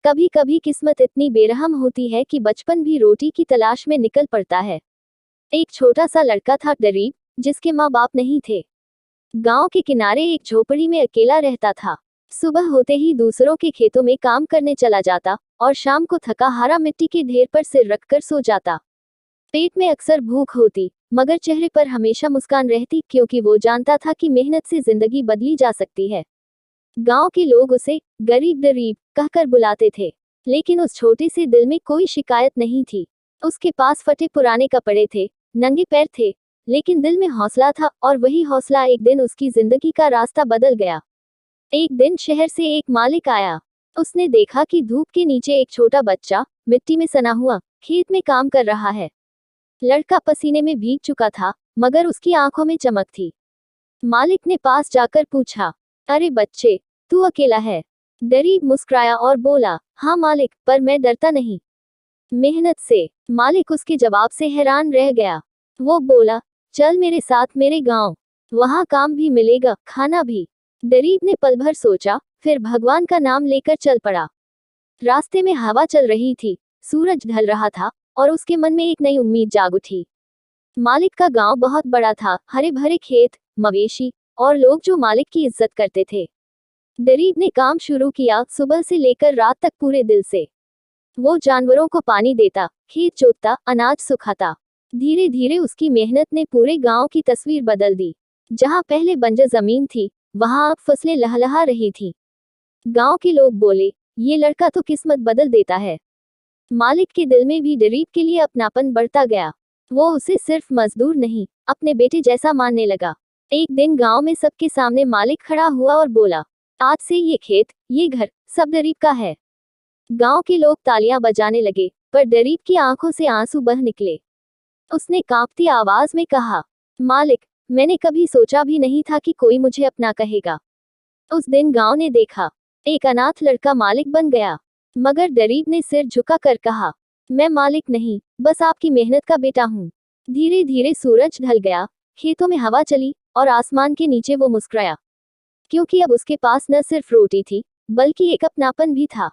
कभी कभी किस्मत इतनी बेरहम होती है कि बचपन भी रोटी की तलाश में निकल पड़ता है। एक छोटा सा लड़का था गरीब, जिसके माँ बाप नहीं थे। गांव के किनारे एक झोपड़ी में अकेला रहता था। सुबह होते ही दूसरों के खेतों में काम करने चला जाता और शाम को थका हारा मिट्टी के ढेर पर सिर रखकर सो जाता। पेट में अक्सर भूख होती, मगर चेहरे पर हमेशा मुस्कान रहती, क्योंकि वो जानता था कि मेहनत से जिंदगी बदली जा सकती है। गांव के लोग उसे गरीब गरीब कहकर बुलाते थे, लेकिन उस छोटे से दिल में कोई शिकायत नहीं थी। उसके पास फटे पुराने कपड़े थे, नंगे पैर थे, लेकिन दिल में हौसला था, और वही हौसला एक दिन उसकी जिंदगी का रास्ता बदल गया। एक दिन शहर से एक मालिक आया। उसने देखा कि धूप के नीचे एक छोटा बच्चा मिट्टी में सना हुआ खेत में काम कर रहा है। लड़का पसीने में भीग चुका था, मगर उसकी आंखों में चमक थी। मालिक ने पास जाकर पूछा, अरे बच्चे, तू अकेला है? गरीब मुस्कुराया और बोला, हाँ मालिक, पर मैं डरता नहीं, मेहनत से। मालिक उसके जवाब से हैरान रह गया। वो बोला, चल मेरे साथ मेरे गांव, वहां काम भी मिलेगा, खाना भी। गरीब ने पल भर सोचा, फिर भगवान का नाम लेकर चल पड़ा। रास्ते में हवा चल रही थी, सूरज ढल रहा था, और उसके मन में एक नई उम्मीद जाग उठी। मालिक का गांव बहुत बड़ा था, हरे भरे खेत, मवेशी और लोग जो मालिक की इज्जत करते थे। गरीब ने काम शुरू किया, सुबह से लेकर रात तक पूरे दिल से। वो जानवरों को पानी देता, खेत जोतता, अनाज सुखाता। धीरे धीरे उसकी मेहनत ने पूरे गांव की तस्वीर बदल दी। जहां पहले बंजर जमीन थी, वहां अब फसलें लहलहा रही थी। गांव के लोग बोले, ये लड़का तो किस्मत बदल देता है। मालिक के दिल में भी गरीब के लिए अपनापन बढ़ता गया। वो उसे सिर्फ मजदूर नहीं, अपने बेटे जैसा मानने लगा। एक दिन गांव में सबके सामने मालिक खड़ा हुआ और बोला, आज से ये खेत, ये घर, सब गरीब का है। गांव के लोग तालियां बजाने लगे, पर गरीब की आंखों से आंसू बह निकले। उसने कांपती आवाज में कहा, मालिक, मैंने कभी सोचा भी नहीं था कि कोई मुझे अपना कहेगा। उस दिन गांव ने देखा, एक अनाथ लड़का मालिक बन गया। मगर गरीब ने सिर झुका कर कहा, मैं मालिक नहीं, बस आपकी मेहनत का बेटा हूँ। धीरे धीरे सूरज ढल गया, खेतों में हवा चली, और आसमान के नीचे वो मुस्कुराया, क्योंकि अब उसके पास न सिर्फ रोटी थी, बल्कि एक अपनापन भी था।